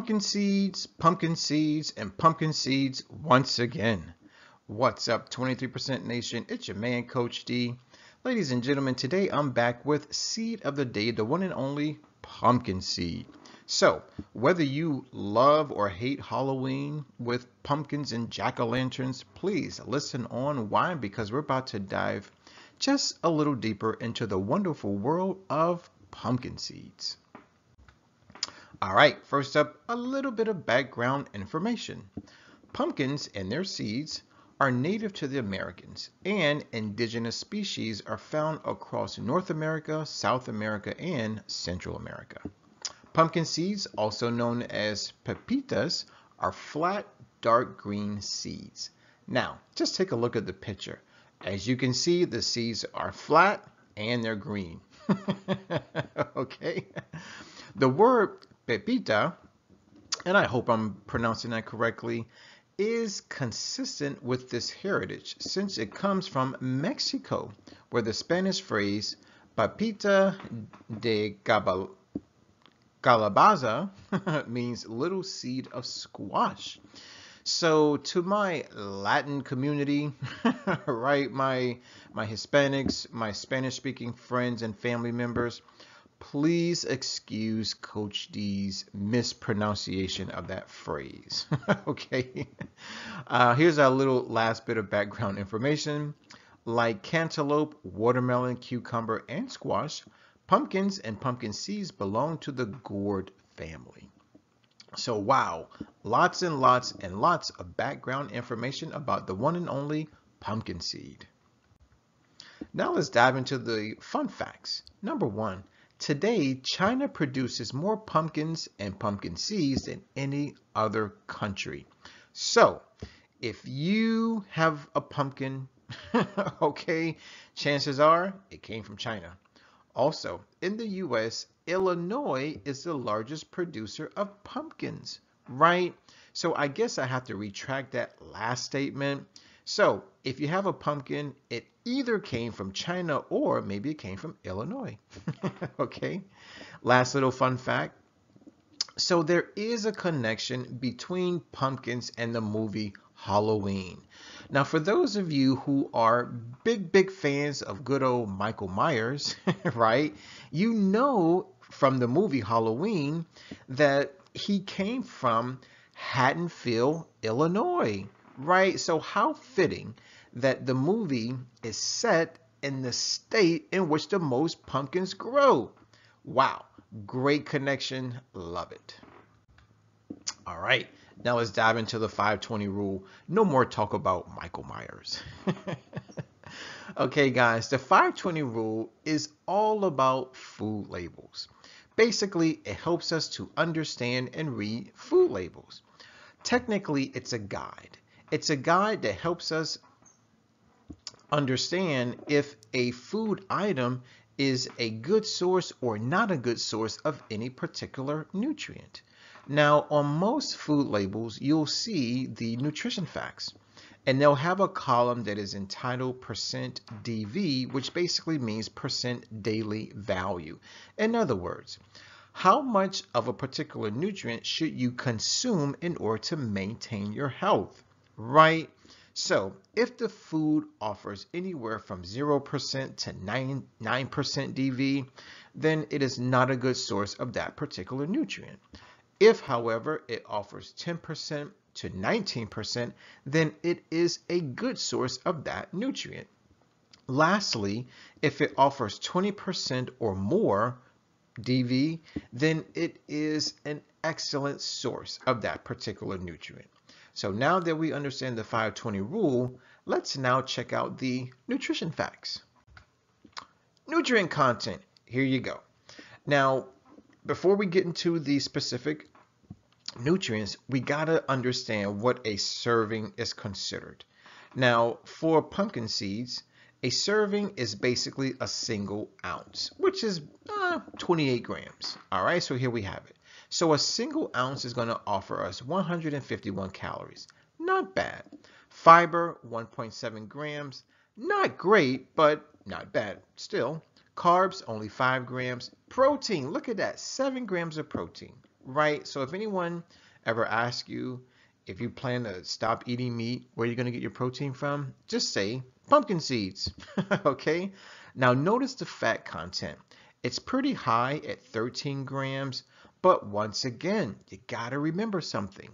pumpkin seeds, and pumpkin seeds once again. What's up, 23% Nation? It's your man, Coach D. Ladies and gentlemen, today I'm back with Seed of the Day, the one and only pumpkin seed. So, whether you love or hate Halloween with pumpkins and jack-o'-lanterns, please listen on. Why? Because we're about to dive just a little deeper into the wonderful world of pumpkin seeds. All right, first up, a little bit of background information. Pumpkins and their seeds are native to the Americas, and indigenous species are found across North America, South America, and Central America. Pumpkin seeds, also known as pepitas, are flat, dark green seeds. Now, just take a look at the picture. As you can see, the seeds are flat and they're green. Okay? The word pepita, and I hope I'm pronouncing that correctly, is consistent with this heritage since it comes from Mexico, where the Spanish phrase papita de calabaza means little seed of squash. So to my Latin community, right, my Hispanics, my Spanish-speaking friends and family members, please excuse Coach D's mispronunciation of that phrase. Okay. Here's our little last bit of background information. Like cantaloupe, watermelon, cucumber, and squash, pumpkins and pumpkin seeds belong to the gourd family. So wow, lots and lots and lots of background information about the one and only pumpkin seed. Now let's dive into the fun facts. Number one, today China produces more pumpkins and pumpkin seeds than any other country. So if you have a pumpkin, okay, chances are it came from China. Also, in the US, Illinois is the largest producer of pumpkins, right? So I guess I have to retract that last statement. So if you have a pumpkin, it either came from China or maybe it came from Illinois. Okay. Last little fun fact. So there is a connection between pumpkins and the movie Halloween. Now, for those of you who are big fans of good old Michael Myers, right, you know from the movie Halloween that he came from Haddonfield, Illinois, right? So how fitting that the movie is set in the state in which the most pumpkins grow. Wow, great connection, love it. All right, now let's dive into the 520 rule. No more talk about Michael Myers. Okay, guys, the 520 rule is all about food labels. Basically, it helps us to understand and read food labels. Technically, it's a guide. It's a guide that helps us understand if a food item is a good source or not a good source of any particular nutrient. Now, on most food labels, you'll see the nutrition facts, and they'll have a column that is entitled percent DV, which basically means percent daily value. In other words, how much of a particular nutrient should you consume in order to maintain your health, right? So if the food offers anywhere from 0% to 9% DV, then it is not a good source of that particular nutrient. If, however, it offers 10% to 19%, then it is a good source of that nutrient. Lastly, if it offers 20% or more DV, then it is an excellent source of that particular nutrient. So now that we understand the 520 rule, let's now check out the nutrition facts. Nutrient content, here you go. Now, before we get into the specific nutrients, we gotta understand what a serving is considered. Now, for pumpkin seeds, a serving is basically a single ounce, which is 28 grams. All right, so here we have it. So a single ounce is going to offer us 151 calories. Not bad. Fiber, 1.7 grams. Not great, but not bad still. Carbs, only 5 grams. Protein, look at that, 7 grams of protein. right? So if anyone ever asks you if you plan to stop eating meat, where you're going to get your protein from, just say pumpkin seeds, okay? Now notice the fat content. It's pretty high at 13 grams, but once again, you got to remember something.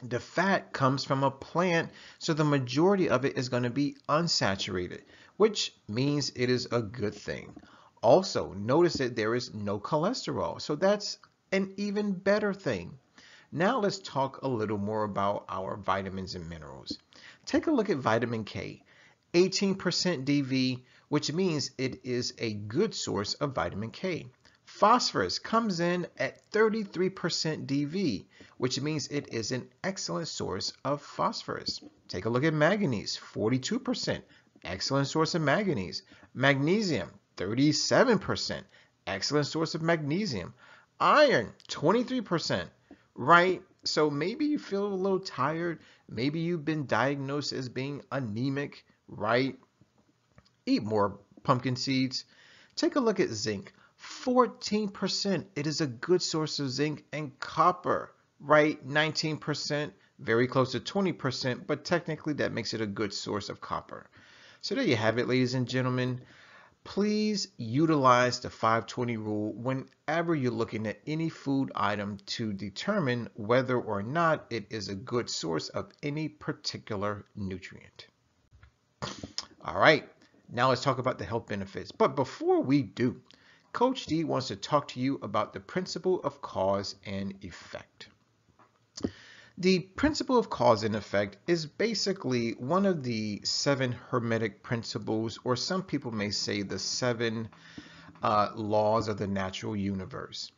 The fat comes from a plant, so the majority of it is going to be unsaturated, which means it is a good thing. Also, notice that there is no cholesterol, so that's an even better thing. Now let's talk a little more about our vitamins and minerals. Take a look at vitamin K, 18% DV, which means it is a good source of vitamin K. Phosphorus comes in at 33% DV, which means it is an excellent source of phosphorus. Take a look at manganese, 42%, excellent source of manganese. Magnesium, 37%, excellent source of magnesium. Iron, 23%, right? So maybe you feel a little tired. Maybe you've been diagnosed as being anemic, right? Eat more pumpkin seeds. Take a look at zinc. 14%. It is a good source of zinc and copper, right? 19%, very close to 20%, but technically that makes it a good source of copper. So there you have it, ladies and gentlemen. Please utilize the 520 rule whenever you're looking at any food item to determine whether or not it is a good source of any particular nutrient. All right, now let's talk about the health benefits. But before we do, Coach D wants to talk to you about the principle of cause and effect. The principle of cause and effect is basically one of the 7 Hermetic principles, or some people may say the 7 laws of the natural universe.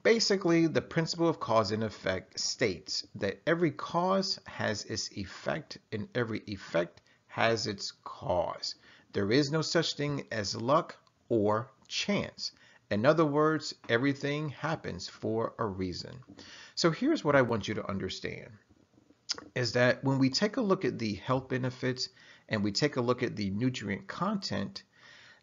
Basically, the principle of cause and effect states that every cause has its effect and every effect has its cause. There is no such thing as luck or chance. In other words, everything happens for a reason. So here's what I want you to understand, is that when we take a look at the health benefits and we take a look at the nutrient content,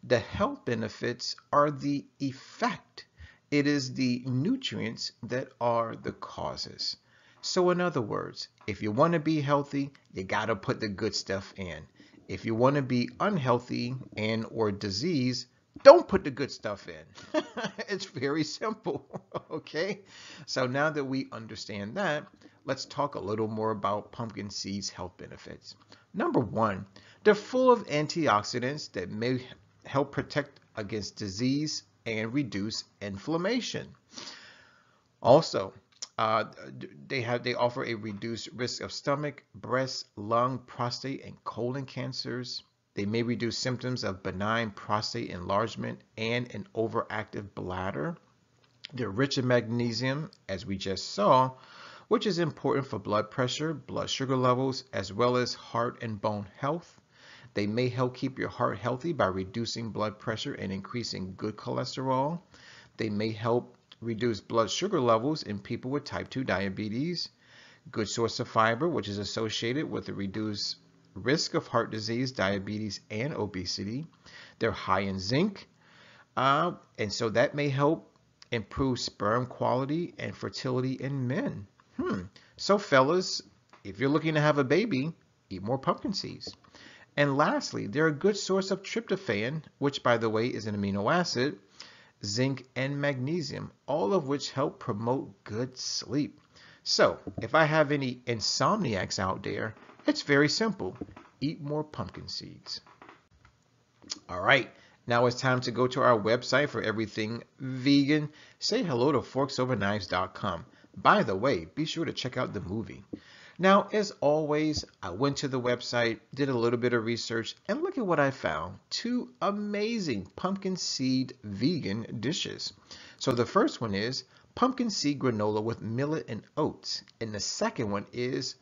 the health benefits are the effect. It is the nutrients that are the causes. So in other words, if you want to be healthy, you got to put the good stuff in. If you want to be unhealthy and or disease, don't put the good stuff in. It's very simple, okay? So now that we understand that, let's talk a little more about pumpkin seeds' health benefits. Number 1, they're full of antioxidants that may help protect against disease and reduce inflammation. Also, they offer a reduced risk of stomach, breast, lung, prostate, and colon cancers. They may reduce symptoms of benign prostate enlargement and an overactive bladder. They're rich in magnesium, as we just saw, which is important for blood pressure, blood sugar levels, as well as heart and bone health. They may help keep your heart healthy by reducing blood pressure and increasing good cholesterol. They may help reduce blood sugar levels in people with type 2 diabetes. Good source of fiber, which is associated with a reduced risk of heart disease, diabetes, and obesity. They're high in zinc, and so that may help improve sperm quality and fertility in men. So fellas, if you're looking to have a baby, eat more pumpkin seeds. And lastly, they're a good source of tryptophan, which by the way is an amino acid, zinc, and magnesium, all of which help promote good sleep. So if I have any insomniacs out there, it's very simple. Eat more pumpkin seeds. All right, now it's time to go to our website for everything vegan. Say hello to forksoverknives.com. By the way, be sure to check out the movie. Now, as always, I went to the website, did a little bit of research, and look at what I found. 2 amazing pumpkin seed vegan dishes. So the first one is pumpkin seed granola with millet and oats. And the second one is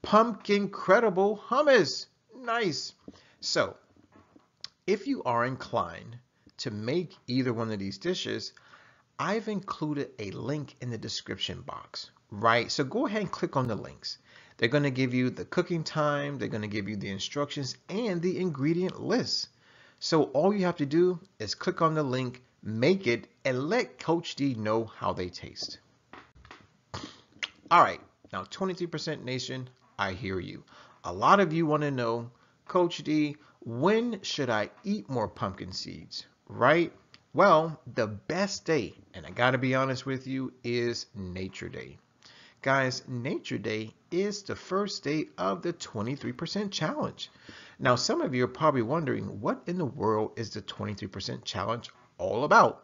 pumpkin credible hummus. Nice. So if you are inclined to make either one of these dishes, I've included a link in the description box, right? So go ahead and click on the links. They're going to give you the cooking time, they're going to give you the instructions and the ingredient list. So all you have to do is click on the link, make it, and let Coach D know how they taste. All right, now 23% Nation, I hear you. A lot of you want to know, Coach D, when should I eat more pumpkin seeds, right? Well, the best day, and I got to be honest with you, is Nature Day. Guys, Nature Day is the first day of the 23% challenge. Now, some of you are probably wondering, what in the world is the 23% challenge all about?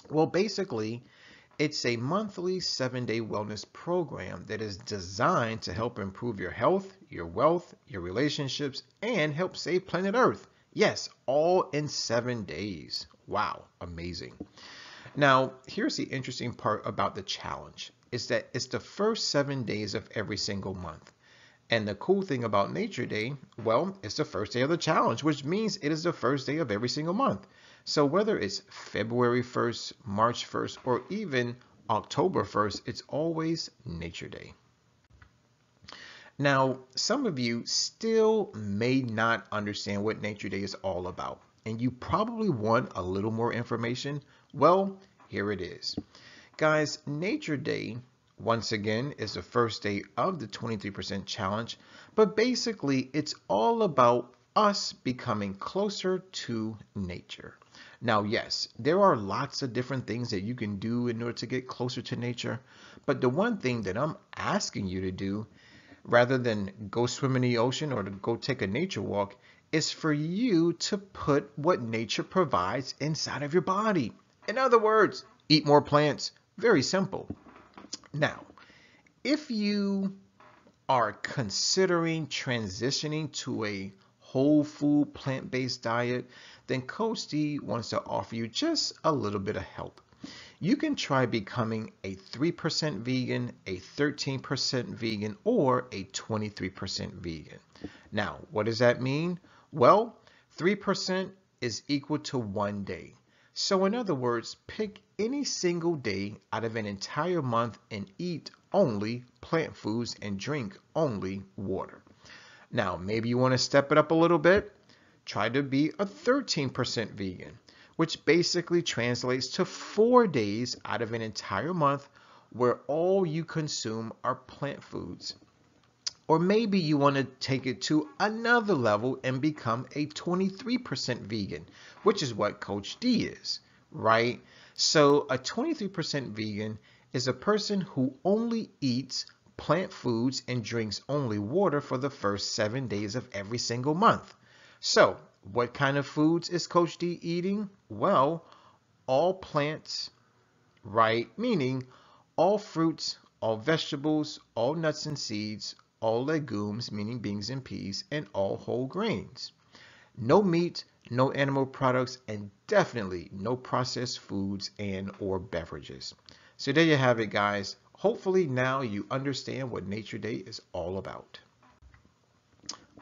Well, basically, it's a monthly 7-day wellness program that is designed to help improve your health, your wealth, your relationships, and help save planet Earth. Yes, all in 7 days. Wow, amazing. Now, here's the interesting part about the challenge is that it's the first 7 days of every single month. And the cool thing about Nature Day, well, it's the first day of the challenge, which means it is the first day of every single month. So whether it's February 1st, March 1st, or even October 1st, it's always Nature Day. Now, some of you still may not understand what Nature Day is all about, and you probably want a little more information. Well, here it is. Guys, Nature Day, once again, is the first day of the 23% challenge, but basically it's all about us becoming closer to nature. Now, yes, there are lots of different things that you can do in order to get closer to nature, but the one thing that I'm asking you to do, rather than go swim in the ocean or to go take a nature walk, is for you to put what nature provides inside of your body. In other words, eat more plants. Very simple. Now, if you are considering transitioning to a whole food plant-based diet, then Coach D wants to offer you just a little bit of help. You can try becoming a 3% vegan, a 13% vegan, or a 23% vegan. Now, what does that mean? Well, 3% is equal to 1 day. So in other words, pick any single day out of an entire month and eat only plant foods and drink only water. Now, maybe you want to step it up a little bit. Try to be a 13% vegan, which basically translates to 4 days out of an entire month where all you consume are plant foods. Or maybe you want to take it to another level and become a 23% vegan, which is what Coach D is, right? So a 23% vegan is a person who only eats plant foods and drinks only water for the first 7 days of every single month. So what kind of foods is Coach D eating? Well, all plants, right? Meaning all fruits, all vegetables, all nuts and seeds, all legumes, meaning beans and peas, and all whole grains. No meat, no animal products, and definitely no processed foods and or beverages. So there you have it, guys. Hopefully now you understand what Nature Day is all about.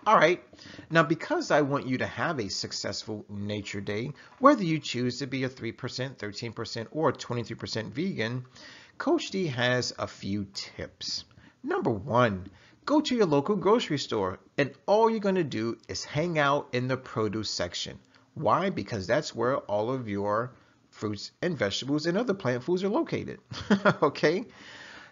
All right, now because I want you to have a successful Nature Day, whether you choose to be a 3%, 13%, or 23% vegan, Coach D has a few tips. Number one, go to your local grocery store and all you're going to do is hang out in the produce section. Why? Because that's where all of your fruits and vegetables and other plant foods are located. Okay?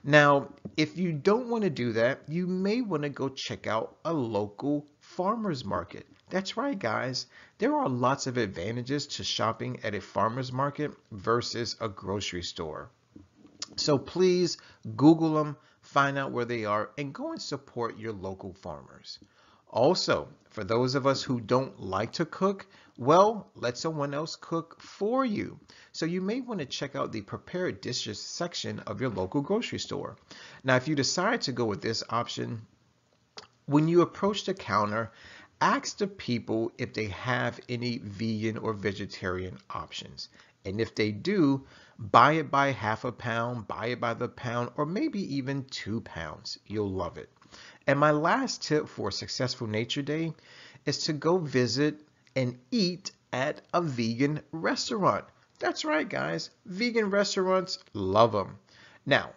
Now, if you don't want to do that, you may want to go check out a local farmer's market. That's right, guys. There are lots of advantages to shopping at a farmer's market versus a grocery store. So please Google them, find out where they are, and go and support your local farmers. Also, for those of us who don't like to cook, well, let someone else cook for you. So you may want to check out the prepared dishes section of your local grocery store. Now, if you decide to go with this option, when you approach the counter, ask the people if they have any vegan or vegetarian options. And if they do, buy it by half a pound, buy it by the pound, or maybe even 2 pounds. You'll love it. And my last tip for a successful Nature Day is to go visit and eat at a vegan restaurant. That's right, guys. Vegan restaurants, love them. Now,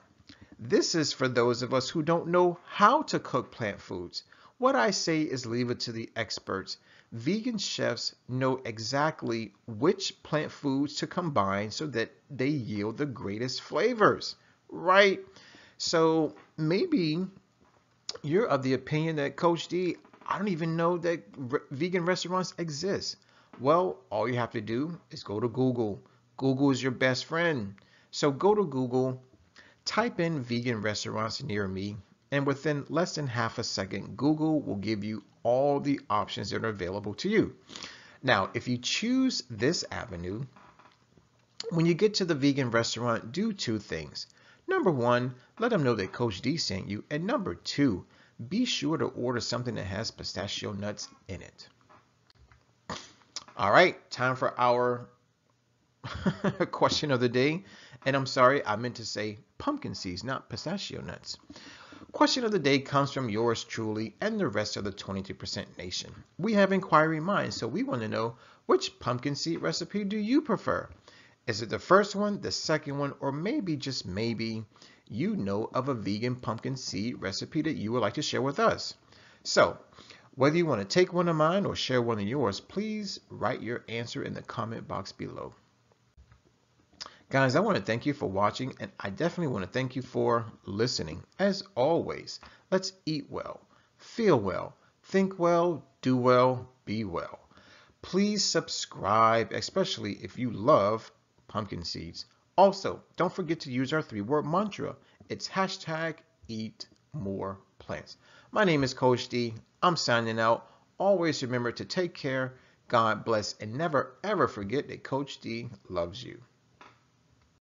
this is for those of us who don't know how to cook plant foods. What I say is leave it to the experts. Vegan chefs know exactly which plant foods to combine so that they yield the greatest flavors, right? So maybe you're of the opinion that Coach D, I don't even know that vegan restaurants exist. Well, all you have to do is go to Google. Google is your best friend. So go to Google, type in vegan restaurants near me, and within less than half a second, Google will give you all the options that are available to you. Now, if you choose this avenue, when you get to the vegan restaurant, do two things. Number one, let them know that Coach D sent you. And number two, be sure to order something that has pistachio nuts in it. All right, time for our question of the day. And I'm sorry, I meant to say pumpkin seeds, not pistachio nuts. Question of the day comes from yours truly and the rest of the 22% nation. We have inquiry minds, so we want to know, which pumpkin seed recipe do you prefer? Is it the first one, the second one, or maybe, just maybe, you know of a vegan pumpkin seed recipe that you would like to share with us? So, whether you want to take one of mine or share one of yours, please write your answer in the comment box below. Guys, I want to thank you for watching, and I definitely want to thank you for listening. As always, let's eat well, feel well, think well, do well, be well. Please subscribe, especially if you love pumpkin seeds. Also, don't forget to use our 3-word mantra. It's hashtag eat more plants. My name is Coach D. I'm signing out. Always remember to take care, God bless, and never ever forget that Coach D loves you.